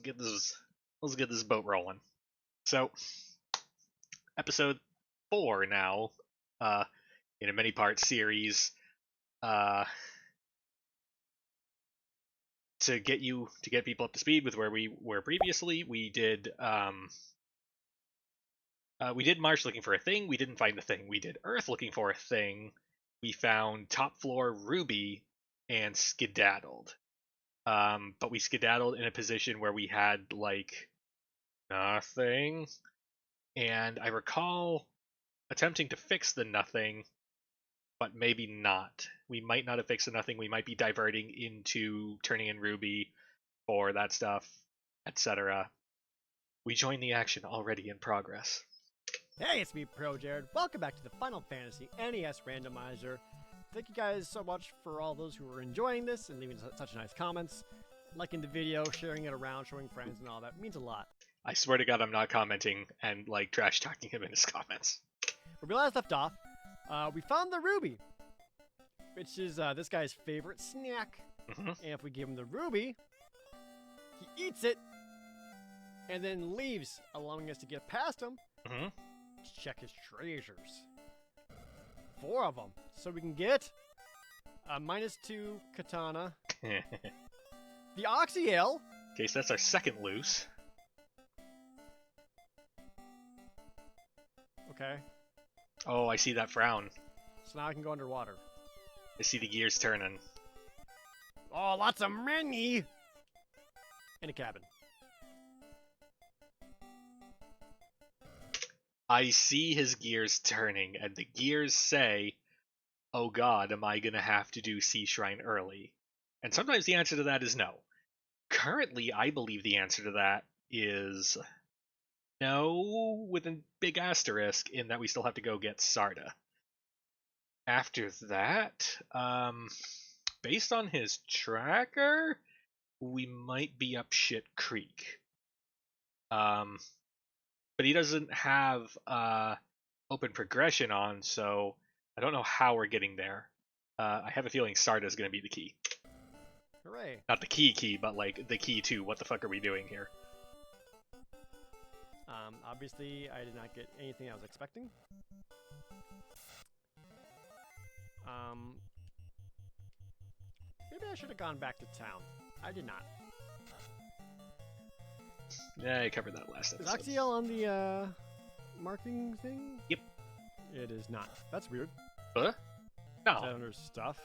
get this boat rolling. So, episode 4 now, in a many-part series, to get people up to speed with where we were previously. We did Marsh looking for a thing. We didn't find the thing. We did Earth looking for a thing. We found top floor Ruby and skedaddled. But we skedaddled in a position where we had like nothing. And I recall attempting to fix the nothing, but maybe not. We might not have fixed the nothing. We might be diverting into turning in Ruby for that stuff, etc. We join the action already in progress. Hey, it's me, ProJared. Welcome back to the Final Fantasy NES Randomizer. Thank you guys so much for all those who are enjoying this and leaving such nice comments, liking the video, sharing it around, showing friends and all that. It means a lot. I swear to God, I'm not commenting and like trash talking him in his comments. Where we last left off, we found the ruby, which is this guy's favorite snack. Mm-hmm. And if we give him the ruby, he eats it and then leaves, allowing us to get past him Mm-hmm. to check his treasures. 4 of them, so we can get a -2 katana, the Oxyale. Okay, so that's our second loose. Okay, Oh, I see that frown. so now I can go underwater. I see the gears turning. Oh, lots of money! In a cabin. I see his gears turning, and the gears say, oh God, am I gonna have to do Sea Shrine early? And sometimes the answer to that is no. Currently, I believe the answer to that is no, with a big asterisk, in that we still have to go get Sarda. After that, based on his tracker, we might be up shit creek. But he doesn't have open progression on, so I don't know how we're getting there. I have a feeling Sarda is going to be the key. Hooray. Not the key, but like the key to what the fuck are we doing here? Obviously, I did not get anything I was expecting. Maybe I should have gone back to town. I did not. Yeah, I covered that last Is episode. Oxyale on the marking thing? Yep. It is not. That's weird. Huh? Is that No. under stuff?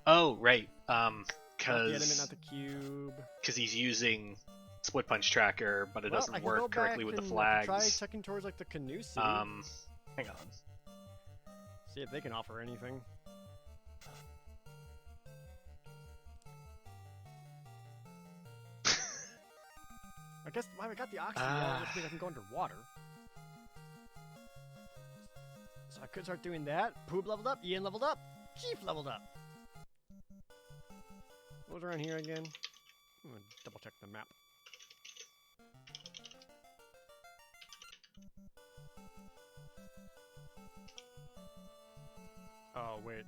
Oh, right. Not the element, not Cause the cube. he's using Split Punch Tracker, but it Well, I doesn't can work go correctly back with the and, like, try flags. checking towards like the canoe city. Hang on. See if they can offer anything. I guess I got the Oxyale, which means I can go underwater. So I could start doing that. Poob leveled up, Ian leveled up, Chief leveled up. What was around here again? I'm gonna double check the map. Oh wait.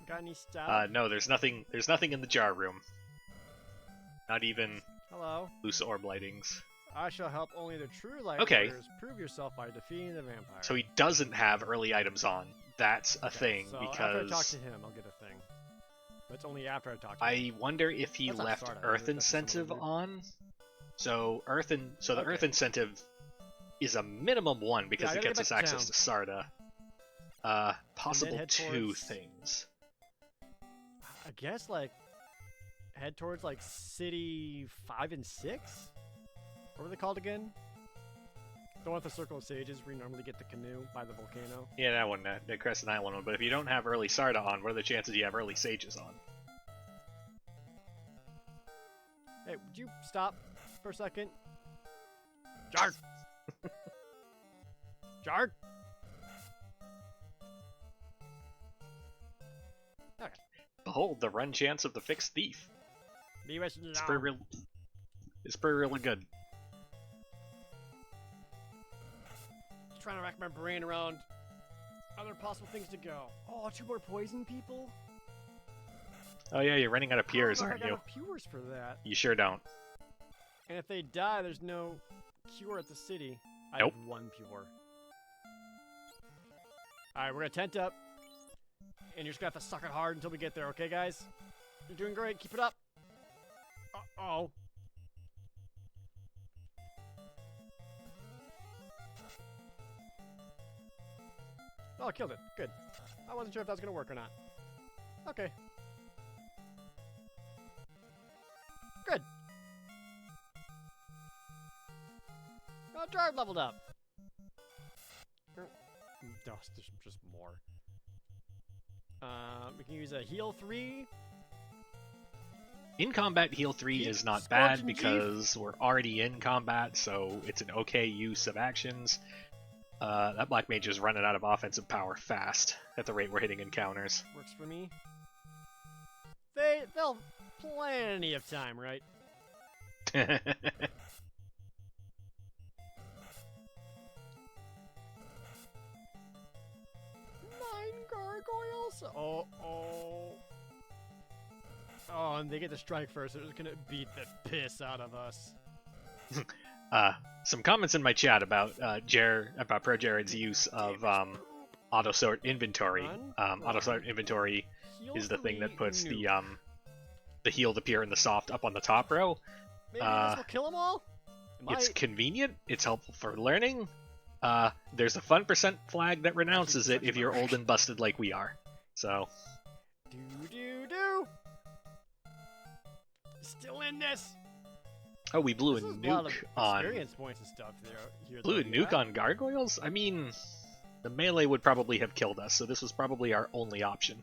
Got any stuff? No, there's nothing in the jar room. Not even Hello. loose orb lightings. I shall help only the true light Okay. warriors. Prove yourself by defeating the vampire. So he doesn't have early items on. That's a thing, so after I talk because to him, I'll get a thing. But it's only after I talk to him. I wonder if he That's not left Sarda, Earth that's some Incentive other dude. on. So the Okay. Earth Incentive is a minimum 1 because Yeah, I it gotta gets get us back to access to Sarda. Possible head 2 towards- things. I guess, like, head towards, like, City 5 and 6? What were they called again? The one with the Circle of Sages where you normally get the canoe by the volcano. Yeah, that one, the Crescent Island one. But if you don't have early Sarda on, what are the chances you have early Sages on? Hey, would you stop for a second? Jard! Jard! Okay. Behold, the run chance of the fixed thief. Leave us alone. It's pretty really good. Just trying to rack my brain around other possible things to go. Oh, 2 more poison people? Oh yeah, you're running out of peers, I aren't got you? enough Pewers for that. You sure don't. And if they die, there's no cure at the city. I Nope. have 1 Pure. Alright, we're gonna tent up. And you're just gonna have to suck it hard until we get there, okay, guys? You're doing great. Keep it up. Uh-oh. Oh, I killed it. Good. I wasn't sure if that was gonna work or not. Okay. Good. Oh, Jared leveled up. No, there's just more. We can use a heal 3. In combat, heal 3 Keep is not Scorch bad and because we're already in combat, so it's an okay use of actions. That Black Mage is running out of offensive power fast at the rate we're hitting encounters. Works for me. They'll plenty of time, right? 9 gargoyles? Oh. Oh, and they get to strike first. They're just gonna beat the piss out of us. Some comments in my chat about ProJared's use of auto sort inventory. Auto sort inventory is the thing that puts the healed appear in the soft up on the top row. Maybe this will kill them all? It's convenient. It's helpful for learning. There's a fun percent flag that renounces it if you're old and busted like we are. So. Do. Still in this. Oh, we blew a nuke on. Experience points and stuff here. Blew a nuke on gargoyles? I mean, the melee would probably have killed us, so this was probably our only option.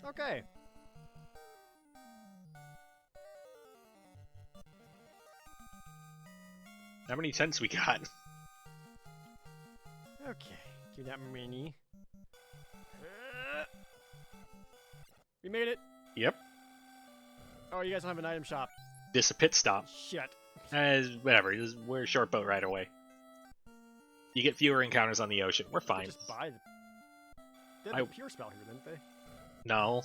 Okay. How many tents we got? Okay, do that mini. We made it. Yep. Oh, you guys don't have an item shop. This a pit stop. Shit. Whatever. We're a short boat right away. You get fewer encounters on the ocean. We're fine. Just buy the... They had the pure spell here, didn't they? No.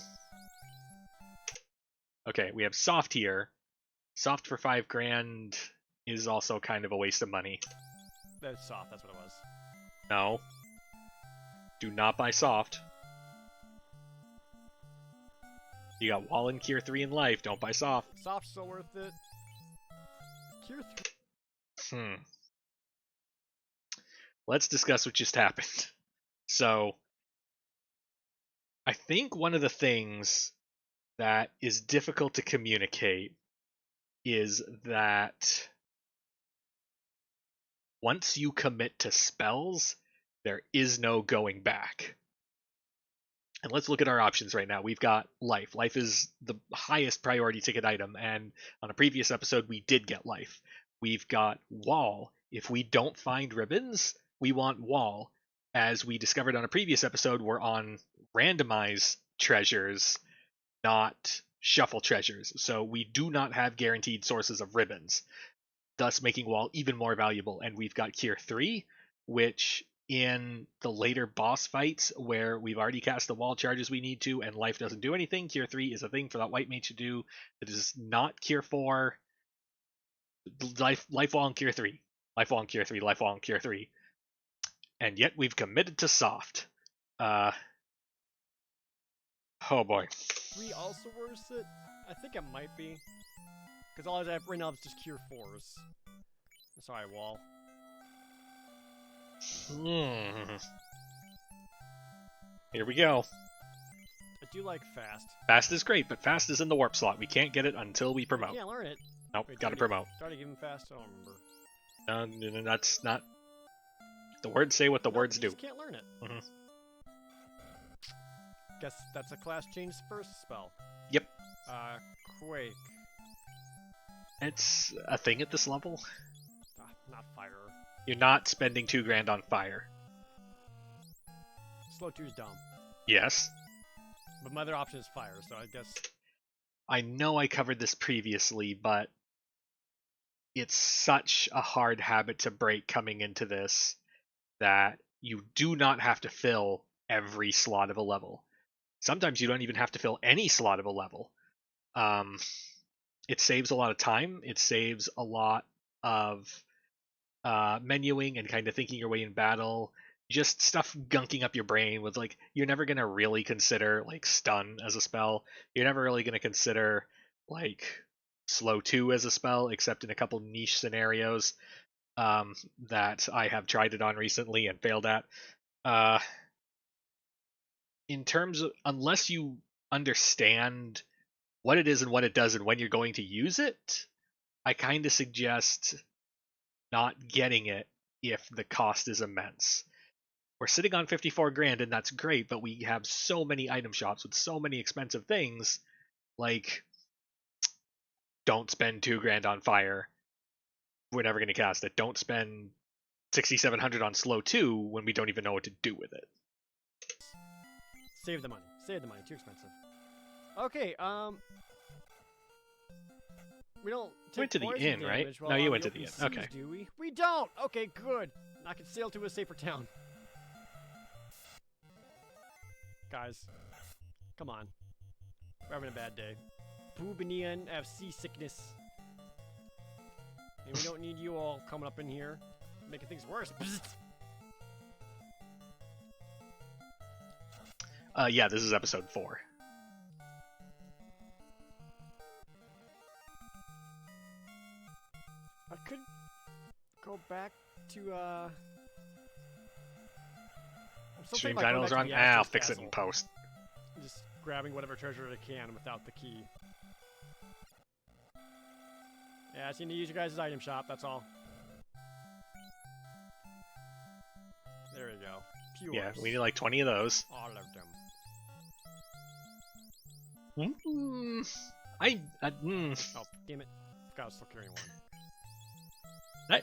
Okay, we have soft here. Soft for 5 grand is also kind of a waste of money. That's soft, that's what it was. No. Do not buy soft. You got Wall and Cure 3 in life, don't buy soft. Soft's still worth it. Cure 3. Let's discuss what just happened. So, I think one of the things that is difficult to communicate is that once you commit to spells, there is no going back. And let's look at our options right now. We've got life. Life is the highest priority ticket item, and on a previous episode, we did get life. We've got wall. If we don't find ribbons, we want wall. As we discovered on a previous episode, we're on randomized treasures, not shuffle treasures. So we do not have guaranteed sources of ribbons, thus making wall even more valuable. And we've got Cure 3, which in the later boss fights where we've already cast the wall charges we need to and life doesn't do anything, Cure 3 is a thing for that white mage to do that is not Cure 4. Life wall and Cure 3. Life wall and Cure 3. Life wall and Cure 3. And yet we've committed to soft. Oh boy. 3 also worth it? I think it might be. Because all I have right now is just Cure 4s. Sorry, wall. Here we go. I do like fast. Fast is great, but fast is in the warp slot. We can't get it until we promote. You can't learn it. Nope, Wait, gotta promote. Try to give him fast. I don't remember. No, that's not. The words say what the words do. You just can't learn it. Guess that's a class change first spell. Yep. Quake. It's a thing at this level. Not fire. You're not spending 2 grand on fire. Slow 2's dumb. Yes. But my other option is fire, so I guess... I know I covered this previously, but it's such a hard habit to break coming into this that you do not have to fill every slot of a level. Sometimes you don't even have to fill any slot of a level. It saves a lot of time. It saves a lot of menuing and kind of thinking your way in battle. Just stuff gunking up your brain with like you're never gonna really consider like stun as a spell. You're never really gonna consider like slow 2 as a spell, except in a couple niche scenarios that I have tried it on recently and failed at. In terms of, unless you understand what it is and what it does and when you're going to use it, I kind of suggest not getting it if the cost is immense. We're sitting on 54 grand and that's great, but we have so many item shops with so many expensive things. Like, don't spend 2 grand on fire. We're never going to cast it. Don't spend 6,700 on slow 2 when we don't even know what to do with it. Save the money. Save the money. Too expensive. Okay, we don't take went to the poison inn, right? damage No, while you on went the to the open inn. Okay. seas, do we? We don't! Okay, good. I can sail to a safer town. Guys, come on. We're having a bad day. Boobanian have seasickness. And we don't need you all coming up in here, making things worse. Yeah, this is episode 4. I could go back to, I'm still Stream thinking about going titles back wrong? to the I'll Aztec fix it castle. in post. Just grabbing whatever treasure I can without the key. Yeah, I just need to use your guys' item shop, that's all. There we go. Pure. Yeah, we need like 20 of those. All of them. Oh, damn it. God, I was still carrying one.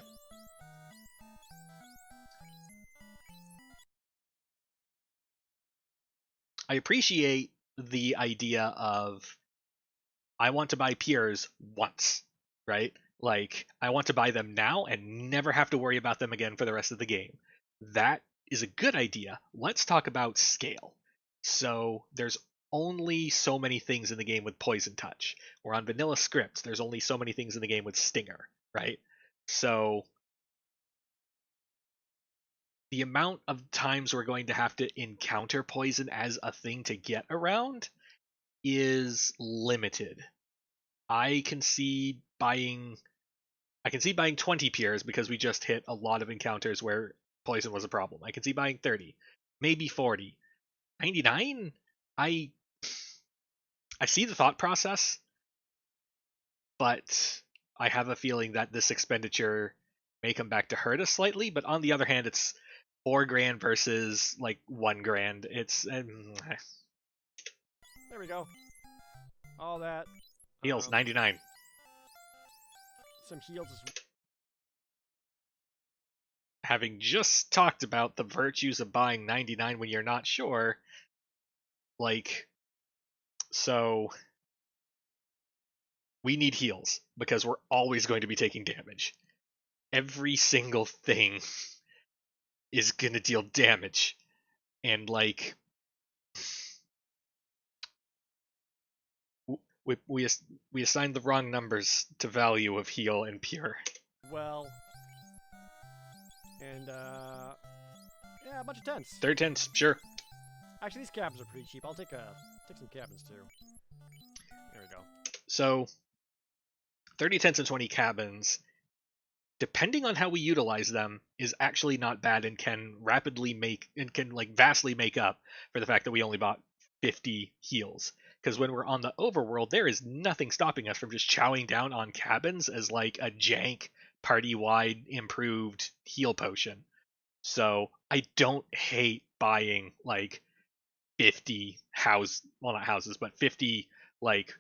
I appreciate the idea of I want to buy peers once, right? Like, I want to buy them now and never have to worry about them again for the rest of the game. That is a good idea. Let's talk about scale. So, there's only so many things in the game with Poison Touch. Or on vanilla scripts, there's only so many things in the game with Stinger, right? So, the amount of times we're going to have to encounter poison as a thing to get around is limited. I can see buying 20 peers because we just hit a lot of encounters where poison was a problem. I can see buying 30, maybe 40. 99? I see the thought process, but I have a feeling that this expenditure may come back to hurt us slightly, but on the other hand, it's 4 grand versus like 1 grand. It's There we go. All that. heals 99. Some heals as Having just talked about the virtues of buying 99 when you're not sure, like, so we need heals because we're always going to be taking damage. Every single thing is going to deal damage. And like, we assigned the wrong numbers to value of heal and pure. well. And, yeah, a bunch of tents. 3rd tents, sure. Actually, these cabins are pretty cheap. I'll take some cabins, too. There we go. So, 30 tents and 20 cabins, depending on how we utilize them, is actually not bad and can vastly make up for the fact that we only bought 50 heals. Because when we're on the overworld, there is nothing stopping us from just chowing down on cabins as like a jank party-wide improved heal potion. So I don't hate buying like 50 not houses, but 50 like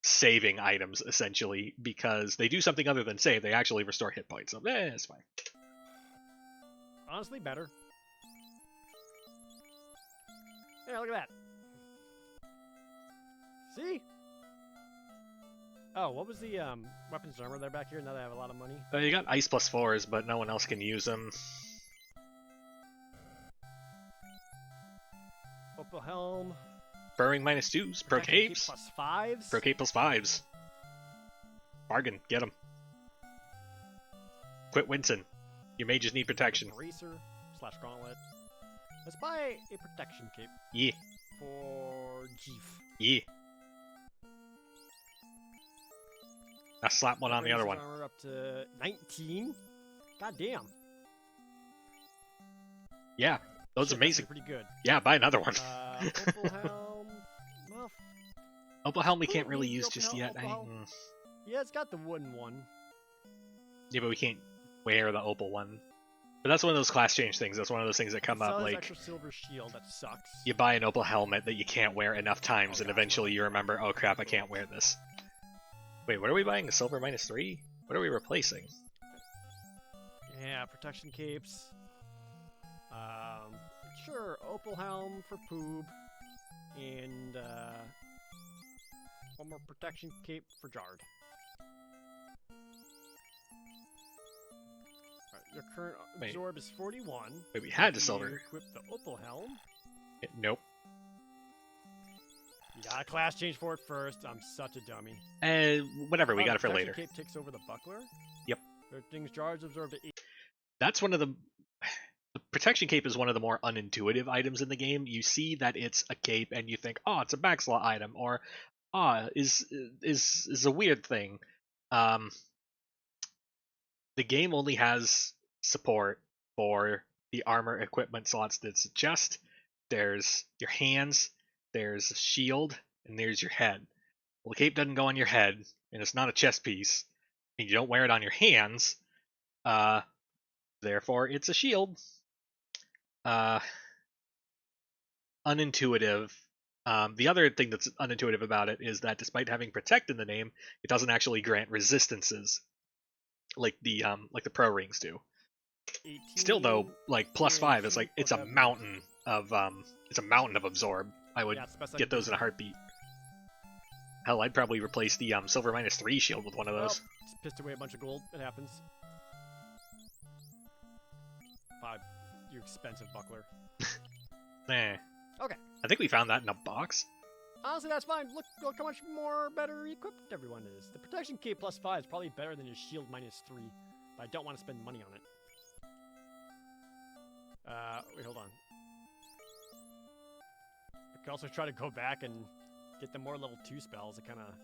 saving items essentially, because they do something other than save. They actually restore hit points. So it's fine. Honestly, better. Yeah, look at that. See? Oh, what was the weapons and armor there back here? Now that I have a lot of money. You got ice +4s, but no one else can use them. Opal helm. Burrowing -2s. Pro capes. +5s. Pro cape +5s. Bargain. Get them. Quit wincing. Your mages need protection. Racer / gauntlet. Let's buy a protection cape. Yeah. For Jeef. Yeah. Now slap one on the other one. Armor up to 19. God damn. Yeah, those are amazing. Pretty good. Yeah, buy another one. Opal helm. Well, Opal helm we can't really use just yet. Yeah, it's got the wooden one. Yeah, but we can't wear the opal one. But that's one of those class change things. That's one of those things that come up like extra silver shield. That sucks. you buy an opal helmet that you can't wear enough times, and eventually you remember, oh crap, I can't wear this. Wait, what are we buying? A silver -3? What are we replacing? Yeah, protection capes. Sure, opal helm for Poob, and one more protection cape for Jard. Alright, your current absorb is 41. Wait, we had the silver. Equip the opal helm. Nope. You got a class change for it first. I'm such a dummy. Whatever, we got it for later. Cape takes over the buckler. Yep. Everything's Jard's absorbed to 8. That's one of the protection cape is one of the more unintuitive items in the game. You see that it's a cape and you think, oh, it's a backslot item, or is a weird thing. The game only has support for the armor equipment slots that's chest. There's your hands, there's a shield, and there's your head. Well, the cape doesn't go on your head, and it's not a chest piece, and you don't wear it on your hands. Therefore, it's a shield. Unintuitive. The other thing that's unintuitive about it is that despite having protect in the name, it doesn't actually grant resistances like the pro rings do. 18, Still though, like +5 is like it's a mountain of absorb. I would get those in a heartbeat. Hell, I'd probably replace the silver -3 shield with one of those. Well, just pissed away a bunch of gold. It happens. 5. You expensive buckler. Eh. Okay. I think we found that in a box. Honestly, that's fine. Look how much more better equipped everyone is. The protection cape +5 is probably better than his shield -3, but I don't want to spend money on it. Wait, hold on. I could also try to go back and get the more level 2 spells. I kind of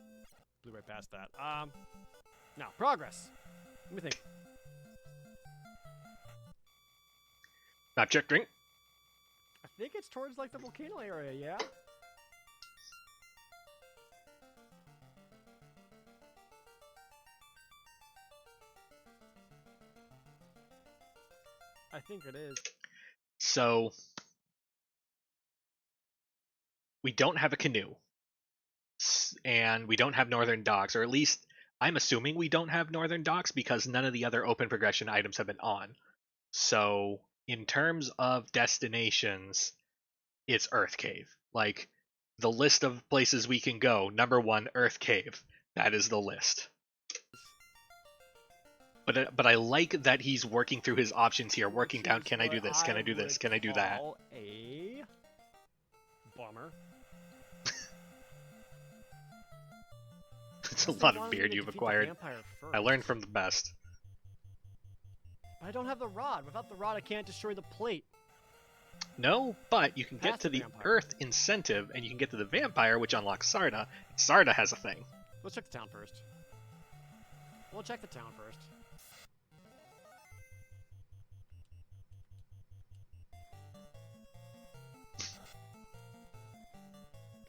blew right past that. Now, progress. Let me think. Map check, drink. I think it's towards, like, the volcano area, yeah? I think it is. So, we don't have a canoe. And we don't have northern docks, or at least I'm assuming we don't have northern docks because none of the other open progression items have been on. So, in terms of destinations, it's Earth Cave. Like, the list of places we can go, number 1, Earth Cave. That is the list. But I like that he's working through his options here, working down, can I do this, can I do this, can I do that? A bummer. It's a lot of beard you've acquired. I learned from the best. I don't have the rod. Without the rod, I can't destroy the plate. No, but you can get to the Earth incentive, and you can get to the vampire, which unlocks Sarda. Sarda has a thing. Let's check the town first. We'll check the town first.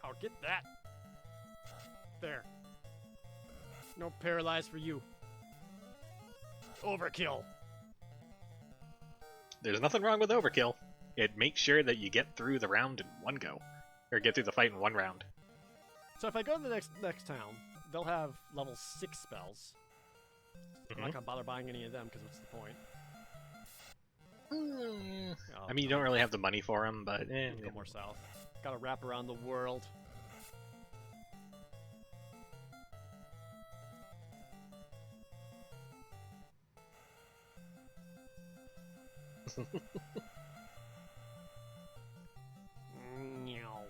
Oh, get that. There. No paralyze for you. Overkill. There's nothing wrong with overkill. It makes sure that you get through the round in one go. Or get through the fight in one round. So if I go to the next town, they'll have level 6 spells. I'm not gonna bother buying any of them because what's the point? I mean, you don't really have the money for them, but go more south. Gotta wrap around the world. Meow.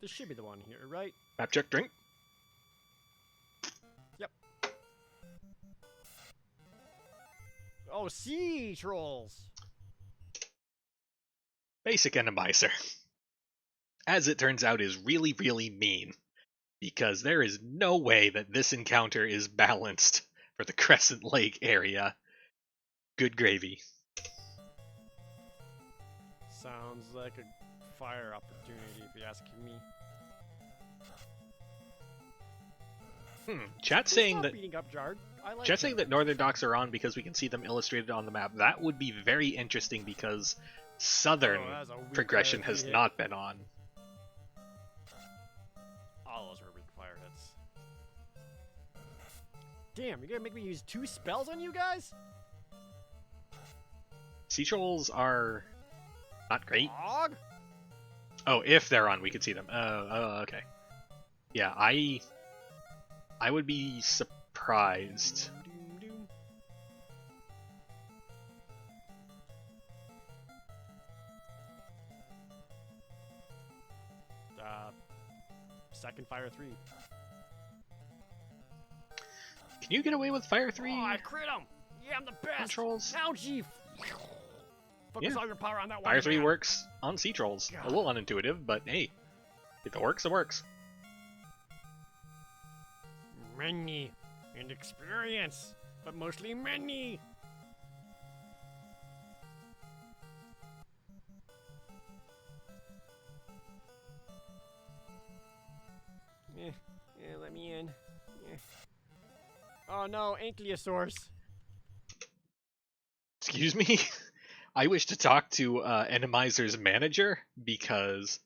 This should be the one here, right? Map check, drink. Yep. Oh, sea trolls! Basic Enemizer. As it turns out, is really, really mean. Because there is no way that this encounter is balanced for the Crescent Lake area. Good gravy. Sounds like a fire opportunity, if you ask me. Chat Please saying stop that beating up Jard. I like Chat him. saying that northern docks are on because we can see them illustrated on the map. That would be very interesting because southern Oh, that's a weak progression fire has hit. not been on. All those were weak fire hits. Damn, you're gonna make me use 2 spells on you guys? Sea trolls are not great. Dog? Oh, if they're on, we could see them. Oh, okay. Yeah, I would be surprised. Doom, doom, doom. Second fire 3. Can you get away with Fire 3? Oh, I crit him! Yeah, I'm the best! Controls? Now, G! Focus Yeah. all your power on that one. Fire 3 man. works on Sea Trolls. A little unintuitive, but hey. If it works, it works. Money and experience, but mostly money. Yeah, let me in. Yeah. Oh no, Ankylosaurus. Excuse me? I wish to talk to Enemizer's manager, because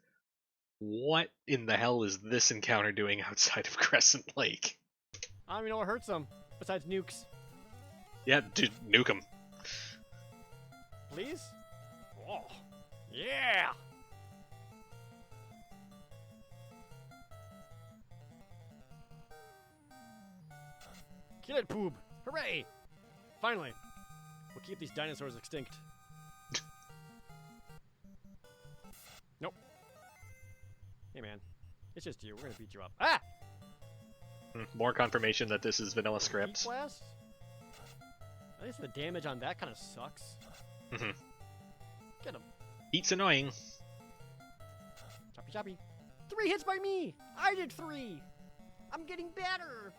what in the hell is this encounter doing outside of Crescent Lake? I don't even know what hurts them, besides nukes. Yeah, dude, nuke him. Please? Oh, yeah! Kill it, Poob! Hooray! Finally, we'll keep these dinosaurs extinct. Nope. Hey man, it's just you. We're gonna beat you up. Ah! More confirmation that this is vanilla script. Blast? At least the damage on that kind of sucks. Mhm. Get him. Heat's annoying. Choppy choppy. 3 hits by me! I did 3! I'm getting better!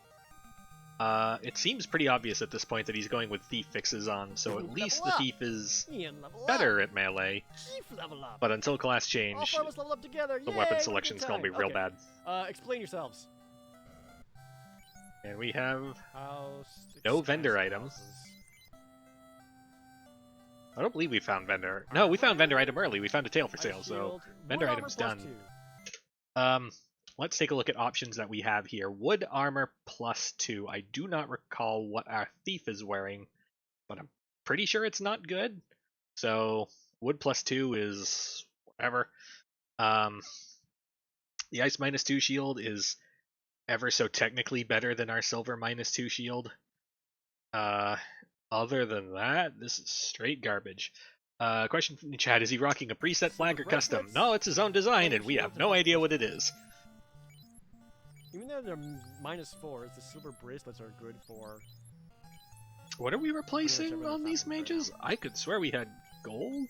It seems pretty obvious at this point that he's going with Thief fixes on, so at Level least the up. Thief is Ian, level better up! at melee, Chief, level up! but until class All change, 4 of us level up together! the Yay, weapon what a selection good is going to be time. real Okay. bad. Explain yourselves. And we have... House. No vendor express item. houses. I don't believe we found vendor... No, we found vendor item early. We found a tail for sale, Ice so... shield, vendor wood item's armor done. +2. Let's take a look at options that we have here. Wood armor +2. I do not recall what our Thief is wearing, but I'm pretty sure it's not good. So, wood +2 is whatever. The ice -2 shield is ever so technically better than our silver -2 shield. Other than that, this is straight garbage. Question from the chat, is he rocking a preset flag or custom? bracelets? No, it's his own design, and we have no idea what it is. Even though they're -4s, the silver bracelets are good for. What are we replacing whichever on the these top is right mages? I could swear we had gold.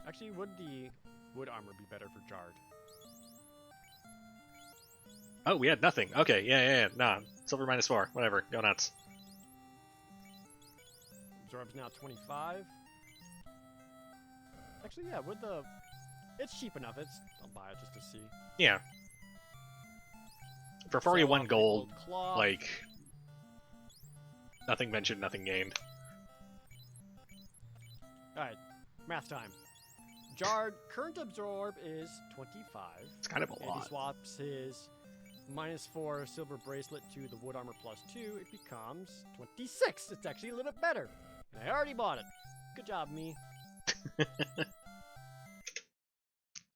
Actually, would the wood armor be better for Jard? Oh, we had nothing. Okay, yeah. Nah, silver -4. Whatever, go nuts. Absorb's now 25. Actually, yeah, with the. It's cheap enough. I'll buy it just to see. Yeah. For Sell 41 off the gold, cloth. like, nothing ventured, nothing gained. Alright, math time. Jard, current absorb is 25. It's kind of a And he lot. swaps his -4 silver bracelet to the wood armor +2. It becomes 26. It's actually a little bit better. And I already bought it. Good job, me.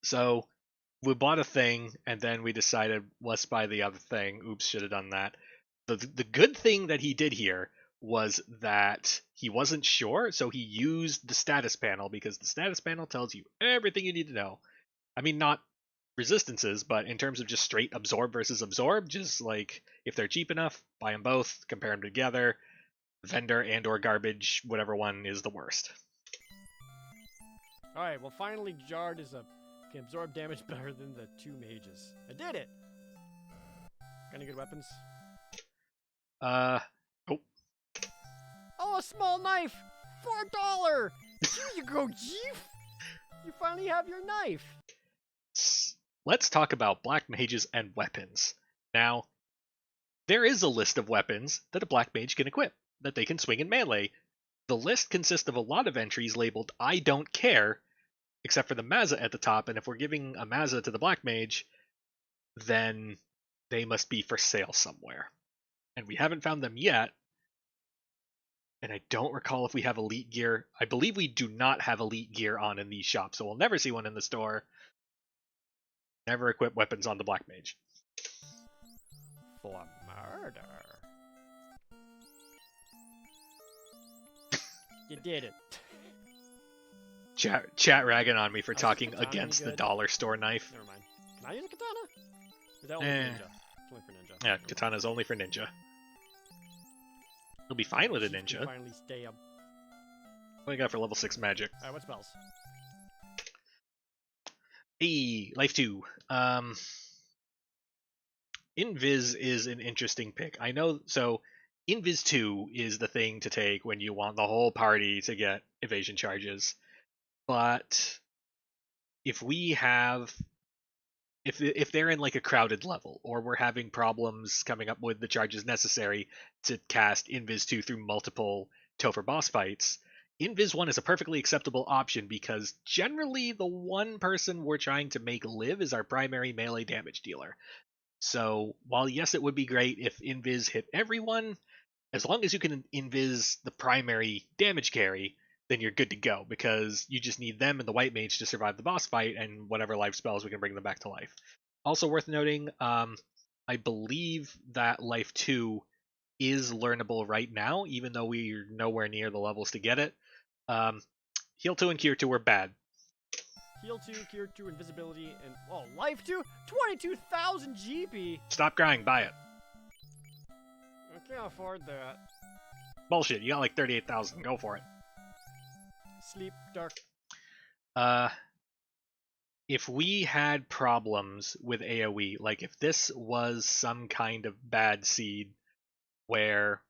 So, we bought a thing, and then we decided let's buy the other thing. Oops, should have done that. The good thing that he did here was that he wasn't sure, so he used the status panel, because the status panel tells you everything you need to know. I mean, not resistances, but in terms of just straight absorb versus absorb, just like if they're cheap enough, buy them both, compare them together, vendor and or garbage, whatever one is the worst. Alright, well finally Jard can absorb damage better than the 2 mages. I did it! Got any good weapons? Oh. Oh, a small knife! $4! Here you go, Jeef! You finally have your knife! Let's talk about black mages and weapons. Now, there is a list of weapons that a black mage can equip, that they can swing in melee. The list consists of a lot of entries labeled I don't care, except for the Mazza at the top, and if we're giving a Mazza to the black mage, then they must be for sale somewhere. And we haven't found them yet, and I don't recall if we have elite gear. I believe we do not have elite gear on in these shops, so we'll never see one in the store. Never equip weapons on the black mage. For murder. You did it. Chat ragging on me for talking katana against the good? dollar store knife. Never mind. Can I use a katana? Or is that only for ninja? It's only for ninja. Yeah, katana's only for ninja. He'll be fine with a Jeef can ninja. finally stay up. What do you got for level 6 magic? Alright, what spells? Hey, life 2. Invis is an interesting pick. I know, so Invis 2 is the thing to take when you want the whole party to get evasion charges. But if we have, if they're in like a crowded level, or we're having problems coming up with the charges necessary to cast Invis 2 through multiple Topher boss fights, Invis 1 is a perfectly acceptable option, because generally the one person we're trying to make live is our primary melee damage dealer. So while yes, it would be great if Invis hit everyone, as long as you can Invis the primary damage carry, then you're good to go, because you just need them and the white mage to survive the boss fight, and whatever life spells we can bring them back to life. Also worth noting, I believe that life 2 is learnable right now, even though we're nowhere near the levels to get it. Heal 2 and Cure 2 were bad. Heal 2, Cure 2, Invisibility, and... Oh, Life 2? 22,000 GP! Stop crying, buy it. I can't afford that. Bullshit, you got like 38,000, go for it. Sleep, dark. If we had problems with AoE, like if this was some kind of bad seed where,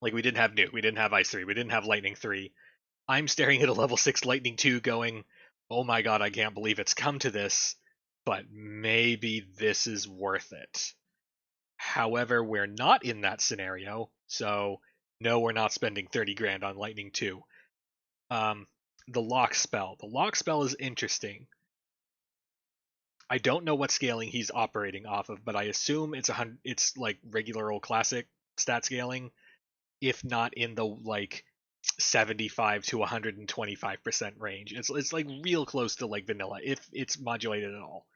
like, we didn't have Nuke, we didn't have Ice 3, we didn't have Lightning 3, I'm staring at a level 6 Lightning 2 going, oh my god, I can't believe it's come to this, but maybe this is worth it. However, we're not in that scenario, so no, we're not spending 30 grand on Lightning 2. The lock spell. The lock spell is interesting. I don't know what scaling he's operating off of, but I assume it's like regular old classic stat scaling, if not in the like 75 to 125% range. It's like real close to like vanilla, if it's modulated at all.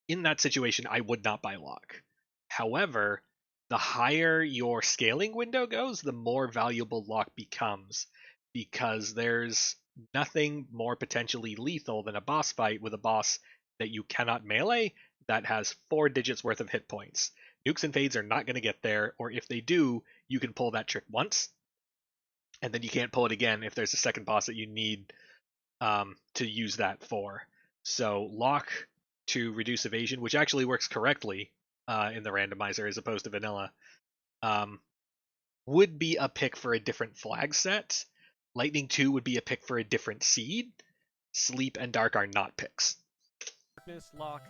In that situation, I would not buy lock. However, the higher your scaling window goes, the more valuable lock becomes, because there's nothing more potentially lethal than a boss fight with a boss that you cannot melee that has 4 digits worth of hit points. Nukes and Fades are not going to get there, or if they do, you can pull that trick once, and then you can't pull it again if there's a second boss that you need to use that for. So lock to reduce evasion, which actually works correctly in the randomizer as opposed to vanilla, would be a pick for a different flag set. Lightning 2 would be a pick for a different seed. Sleep and Dark are not picks. Darkness, lock,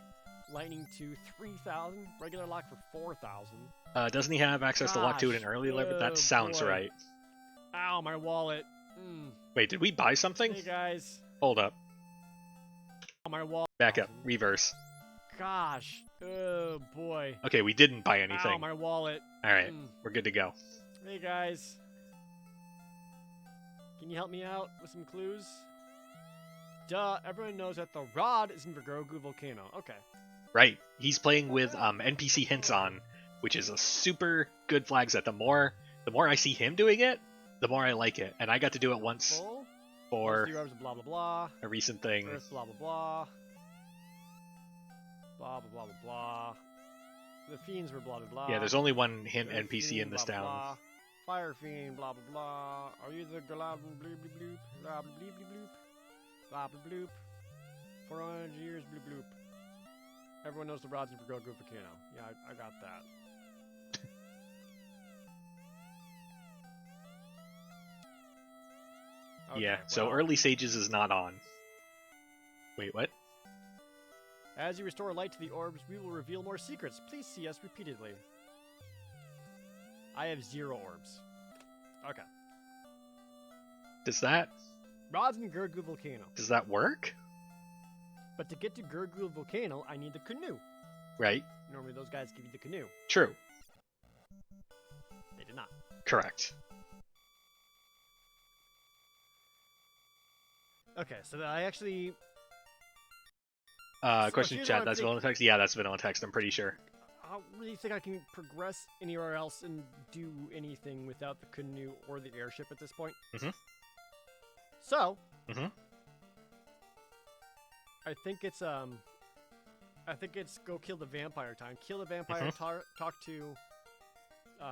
Lightning 2, 3,000. Regular lock for 4,000. Doesn't he have access to lock 2 in an early level? That sounds boy. Right. Ow, my wallet. Wait, did we buy something? Hey guys. Hold up. Oh, my wallet. Back up. Reverse. Gosh. Oh boy. Okay, we didn't buy anything. Ow, my wallet. Alright, we're good to go. Hey guys. Can you help me out with some clues? Duh, everyone knows that the rod is in Virgogu Volcano. Okay. Right. He's playing with NPC hints on, which is a super good flag set. The more I see him doing it, the more I like it. And I got to do it once Full. for Blah blah blah. a recent thing. Earth blah blah blah. Blah blah blah blah blah. The fiends were blah blah blah. Yeah, there's only one hint Earth NPC fiend, in this blah, town. blah, blah. Fire fiend, blah blah blah. Are you the glab bloop bloop bloop? Blah bloop bloop bloop. Blah bloop bloop. 400 years bloop bloop. Everyone knows the rods in Virgogu Volcano. Yeah, I got that. Okay, Yeah, so well, early sages is not on. Wait, what? as you restore light to the orbs, we will reveal more secrets. Please see us repeatedly. I have 0 orbs. Okay. Does that Rods in Virgogu Volcano. work? But to get to Virgogu Volcano, I need the canoe. Right. Normally those guys give you the canoe. True. They did not. Correct. Okay, so I actually... Question in here's chat, what I that's think. vanilla text? Yeah, that's vanilla text, I'm pretty sure. I don't really think I can progress anywhere else and do anything without the canoe or the airship at this point. Mhm. So, Mhm. I think it's go kill the vampire time. Kill the vampire, talk to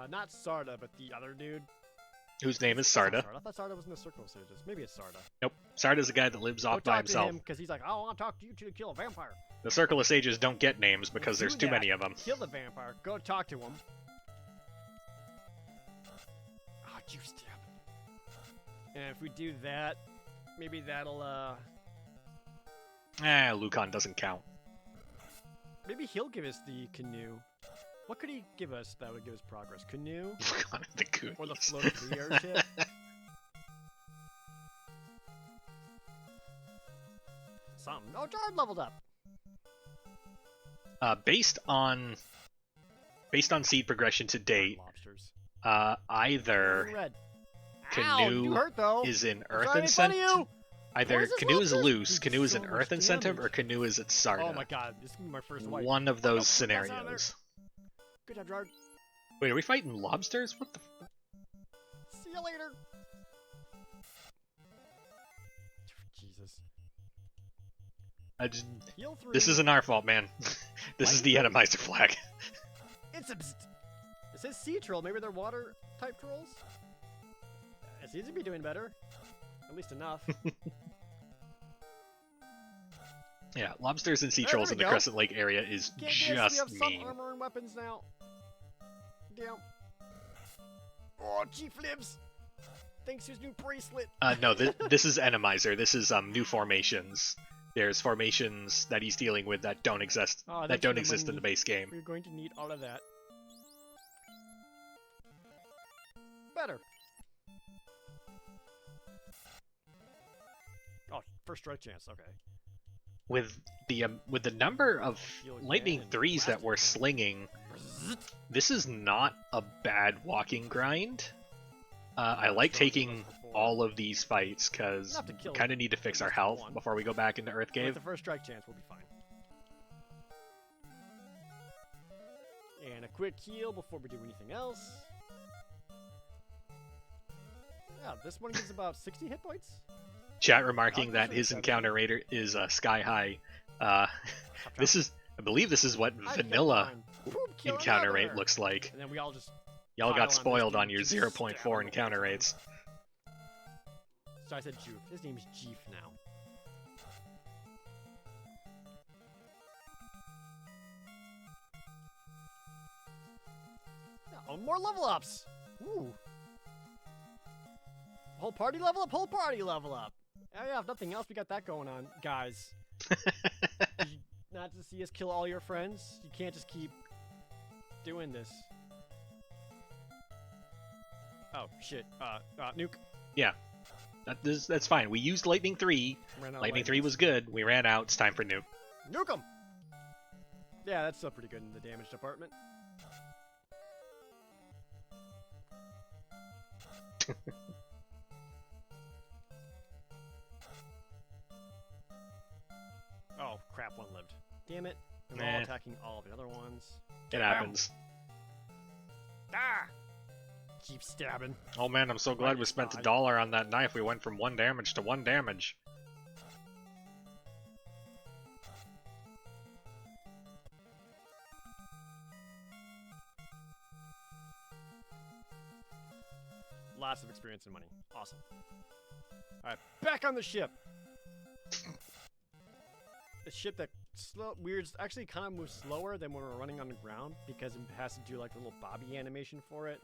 not Sarda, but the other dude. Whose name is It's not Sarda. I thought Sarda was in the Circle of Sages. Maybe it's Sarda. Nope. Sarda's the guy that lives Go off by talk to himself. him because he's like, I want to talk to you two to kill a vampire. The Circle of Sages don't get names because Do there's too that. many of them. Kill the vampire. Go talk to him. Ah, juice stab. And if we do that, maybe that'll Lucan doesn't count. maybe he'll give us the canoe. What could he give us that would give us progress? Canoe Lucan and the Goonies. or the float of the airship? Something. Oh, Jared leveled up. Based on seed progression to date, Lobsters. either Red. Canoe Ow, you hurt though. is an I'm Earth trying to make fun of incentive. you. Either What is this Canoe is lobster? loose, Dude, Canoe is so an much Earth incentive, damage. or Canoe is at Sarda. Oh my god, this is my first wipe. One of those Nope, that's out of there. scenarios. Good job, Jared. Wait, are we fighting lobsters? What the? See you later. Jesus. Heal 3. This isn't our fault, man. This is the Atomizer flag. It's a. It says sea troll. Maybe they're water type trolls. It seems to be doing better. At least enough. Yeah, lobsters and sea There trolls we in the go. Crescent Lake area is Get this, we have just some mean. armor and weapons now. Damn. Oh, Chief lives. Thanks to his new bracelet. No, this is Atomizer. This is new formations. There's formations that he's dealing with that don't exist. Oh, That thanks for don't the exist in money. the base game. We're going to need all of that. Better. Oh, first strike chance. Okay. With the number of Heal again lightning and threes that blast we're again. slinging, this is not a bad walking grind. I like Strong taking plus before. all of these fights because Enough to kill we kind of need to fix at our least health one. before we go back into With Earthcave. the first strike chance, we'll be fine. And a quick heal before we do anything else. Yeah, this one gives about 60 hit points. Chat remarking I'll that consider his 70. encounter rate is sky high. Top This down. is, I believe, this is what I killed vanilla mine. Boom, kill encounter rate another. looks like. And then we all just. Y'all pile on got this spoiled dude, on your just 0.4 stab him all the encounter time. rates. So I said Joof. His name is Jeef now. Oh, more level ups! Ooh. Whole party level up, whole party level up! Oh, yeah, if nothing else, we got that going on. Guys, you, not to see us kill all your friends, you can't just keep doing this. Oh, shit. Nuke. Yeah, that's fine. We used Lightning 3. Ran out of Lightning 3 lightnings. was good. We ran out. It's time for Nuke. Nuke 'em! Yeah, that's still pretty good in the damage department. Oh, crap, one lived. Damn it. They're all attacking all of the other ones. It happens. Ah! Keep stabbing. Oh man, I'm so glad we spent $1 on that knife. We went from 1 damage to 1 damage. Lots of experience and money. Awesome. Alright, back on the ship. The ship that actually kind of moves slower than when we're running on the ground because it has to do like a little bobby animation for it.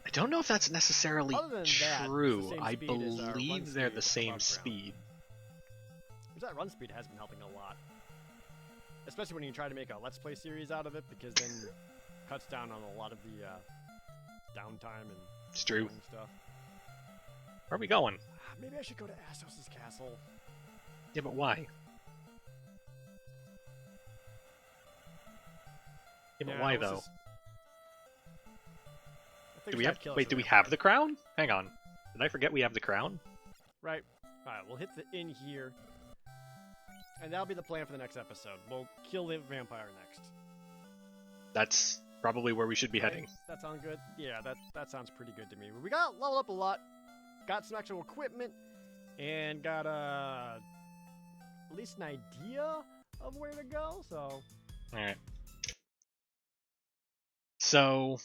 I don't know if that's necessarily true. I believe they're the same speed. Which that run speed has been helping a lot. Especially when you try to make a Let's Play series out of it, because then it cuts down on a lot of the downtime and stuff. Where are we going? Maybe I should go to Astos' castle. Yeah, but why? Yeah, but why though? Do we have? Wait, do we have the crown? Hang on. Did I forget we have the crown? Right. Alright, we'll hit the inn here. And that'll be the plan for the next episode. We'll kill the vampire next. That's probably where we should be heading. That sounds good? Yeah, that sounds pretty good to me. We got leveled up a lot. Got some actual equipment. And got at least an idea of where to go, so... Alright. So...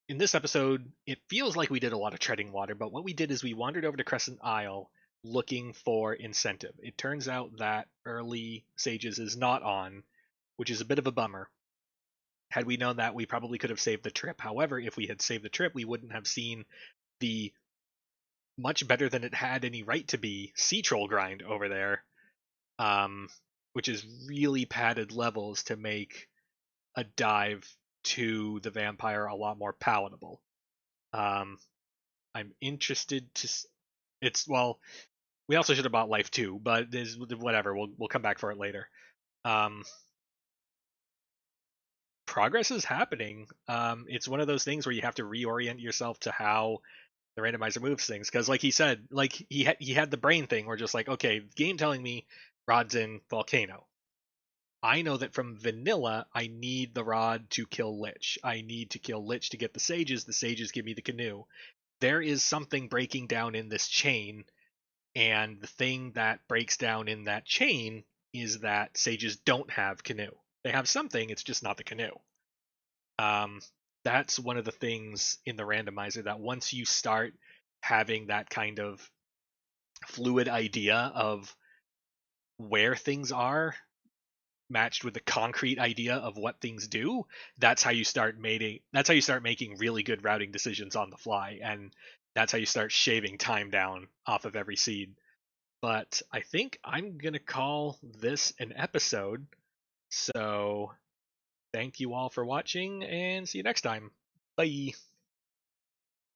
in this episode, it feels like we did a lot of treading water, but what we did is we wandered over to Crescent Isle looking for incentive. It turns out that early Sages is not on, which is a bit of a bummer. Had we known that, we probably could have saved the trip. However, if we had saved the trip, we wouldn't have seen the much better than it had any right to be sea troll grind over there, which is really padded levels to make a dive to the vampire a lot more palatable. I'm interested to... we also should have bought life too, but whatever. We'll come back for it later. Progress is happening. It's one of those things where you have to reorient yourself to how the randomizer moves things, because like he said, like he had the brain thing where just like, okay, game telling me rod's in volcano. I know that from vanilla, I need the rod to kill Lich. I need to kill Lich to get the sages. The sages give me the canoe. There is something breaking down in this chain, and the thing that breaks down in that chain is that sages don't have canoe. They have something, it's just not the canoe. That's one of the things in the randomizer, that once you start having that kind of fluid idea of where things are, matched with the concrete idea of what things do, that's how you start making really good routing decisions on the fly, and that's how you start shaving time down off of every seed. But I think I'm gonna call this an episode, so thank you all for watching, and see you next time. Bye.